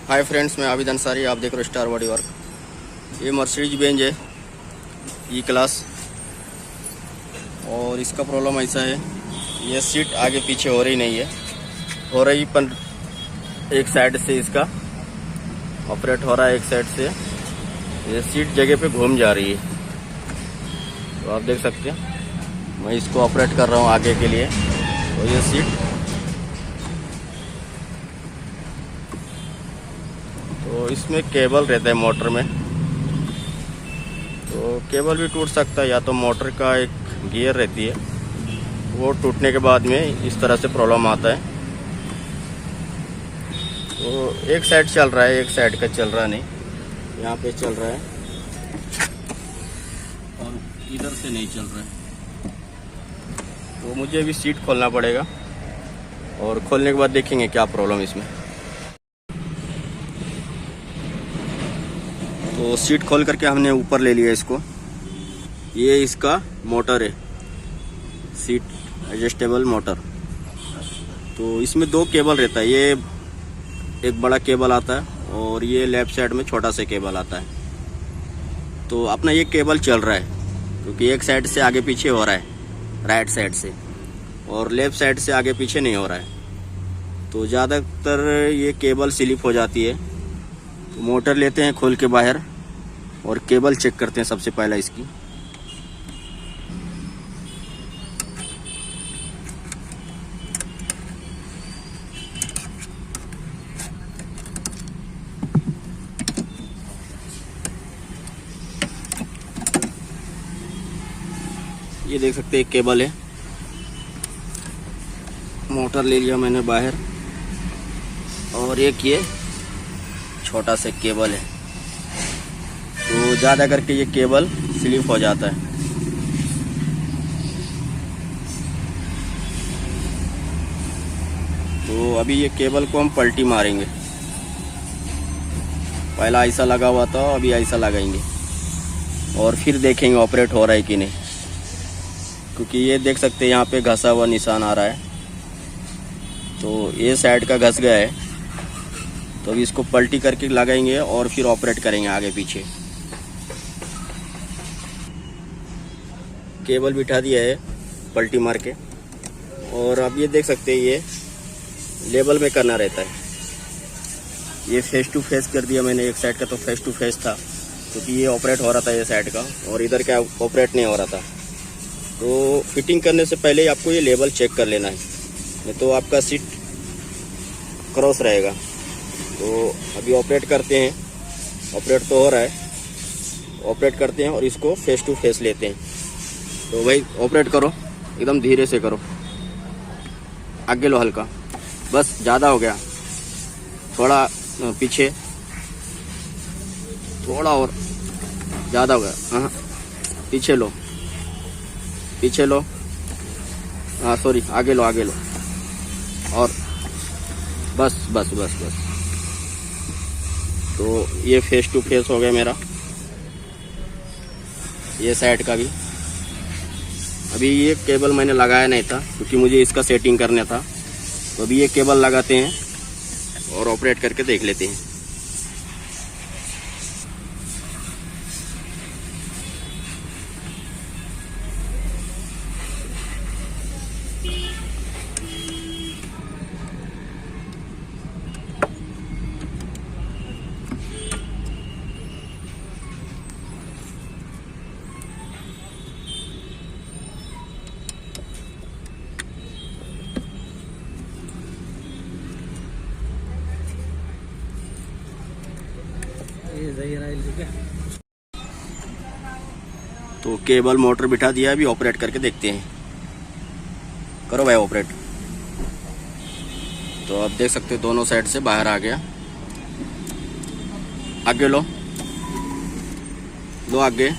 Hi friends, मैं आबिद अंसारी, आप देख रहे हो स्टार बॉडी वर्क। ये मर्सिडीज बेंज है ई क्लास, और इसका प्रॉब्लम ऐसा है, ये सीट आगे पीछे हो रही नहीं है, हो रही पर एक साइड से इसका ऑपरेट हो रहा है, एक साइड से ये सीट जगह पे घूम जा रही है। तो आप देख सकते हैं मैं इसको ऑपरेट कर रहा हूँ आगे के लिए, तो ये सीट तो इसमें केबल रहता है मोटर में, तो केबल भी टूट सकता है, या तो मोटर का एक गियर रहती है वो टूटने के बाद में इस तरह से प्रॉब्लम आता है। तो एक साइड चल रहा है, एक साइड का चल रहा नहीं, यहाँ पे चल रहा है और इधर से नहीं चल रहा है। तो मुझे अभी सीट खोलना पड़ेगा और खोलने के बाद देखेंगे क्या प्रॉब्लम इसमें। तो सीट खोल करके हमने ऊपर ले लिया इसको। ये इसका मोटर है, सीट एडजस्टेबल मोटर। तो इसमें दो केबल रहता है, ये एक बड़ा केबल आता है और ये लेफ्ट साइड में छोटा सा केबल आता है। तो अपना ये केबल चल रहा है क्योंकि एक साइड से आगे पीछे हो रहा है, राइट साइड से, और लेफ्ट साइड से आगे पीछे नहीं हो रहा है। तो ज़्यादातर ये केबल स्लिप हो जाती है। तो मोटर लेते हैं खोल के बाहर और केबल चेक करते हैं सबसे पहला इसकी। ये देख सकते हैं एक केबल है, मोटर ले लिया मैंने बाहर, और एक ये छोटा सा केबल है। तो ज़्यादा करके ये केबल स्लिप हो जाता है। तो अभी ये केबल को हम पलटी मारेंगे, पहला ऐसा लगा हुआ था, अभी ऐसा लगाएंगे और फिर देखेंगे ऑपरेट हो रहा है कि नहीं, क्योंकि ये देख सकते हैं यहाँ पे घसा हुआ निशान आ रहा है। तो ये साइड का घस गया है, तो अभी इसको पलटी करके लगाएंगे और फिर ऑपरेट करेंगे आगे पीछे। केबल बिठा दिया है पलटी मार के, और अब ये देख सकते हैं ये लेवल में करना रहता है। ये फेस टू फेस कर दिया मैंने, एक साइड का तो फेस टू फेस था क्योंकि ये ऑपरेट हो रहा था ये साइड का, और इधर का ऑपरेट नहीं हो रहा था। तो फिटिंग करने से पहले ही आपको ये लेवल चेक कर लेना है, नहीं तो आपका सीट क्रॉस रहेगा। तो अभी ऑपरेट करते हैं, ऑपरेट तो हो रहा है, ऑपरेट करते हैं और इसको फेस टू फेस लेते हैं। तो भाई ऑपरेट करो, एकदम धीरे से करो, आगे लो हल्का, बस ज़्यादा हो गया, थोड़ा पीछे, थोड़ा और, ज़्यादा हो गया, हाँ पीछे लो, पीछे लो, हाँ सॉरी, आगे लो, आगे लो, और बस बस बस बस। तो ये फेस टू फेस हो गया मेरा, ये साइड का भी। अभी ये केबल मैंने लगाया नहीं था क्योंकि मुझे इसका सेटिंग करना था। तो अभी ये केबल लगाते हैं और ऑपरेट करके देख लेते हैं। तो केबल मोटर बिठा दिया, अभी ऑपरेट करके देखते हैं। करो भाई ऑपरेट। तो आप देख सकते हो दोनों साइड से बाहर आ गया। आगे लो, लो आगे,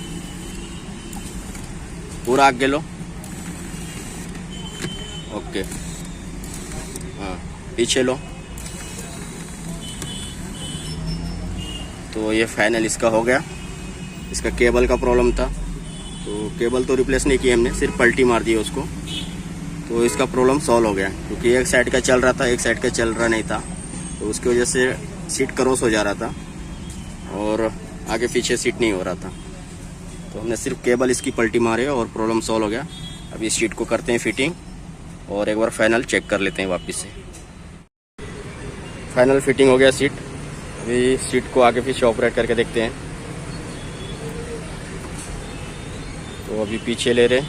पूरा आगे लो, ओके, हाँ पीछे लो। तो ये फाइनल इसका हो गया। इसका केबल का प्रॉब्लम था, तो केबल तो रिप्लेस नहीं किया हमने, सिर्फ पलटी मार दी उसको। तो इसका प्रॉब्लम सॉल्व हो गया, क्योंकि एक साइड का चल रहा था, एक साइड का चल रहा नहीं था। तो उसकी वजह से सीट क्रॉस हो जा रहा था और आगे पीछे सीट नहीं हो रहा था। तो हमने सिर्फ केबल इसकी पलटी मारे और प्रॉब्लम सॉल्व हो गया। अभी इस सीट को करते हैं फिटिंग और एक बार फाइनल चेक कर लेते हैं वापस से। फाइनल फिटिंग हो गया सीट। अभी सीट को आगे पीछे ऑपरेट करके देखते हैं। तो अभी पीछे ले रहे,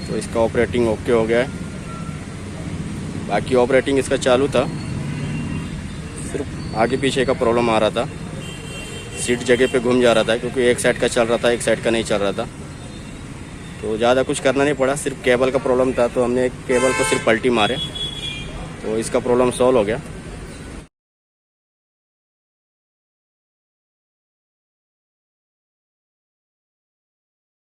तो इसका ऑपरेटिंग ओके हो गया है। बाकी ऑपरेटिंग इसका चालू था, सिर्फ आगे पीछे का प्रॉब्लम आ रहा था। सीट जगह पे घूम जा रहा था क्योंकि एक साइड का चल रहा था, एक साइड का नहीं चल रहा था। तो ज़्यादा कुछ करना नहीं पड़ा, सिर्फ केबल का प्रॉब्लम था। तो हमने केबल को सिर्फ पलटी मारे तो इसका प्रॉब्लम सॉल्व हो गया।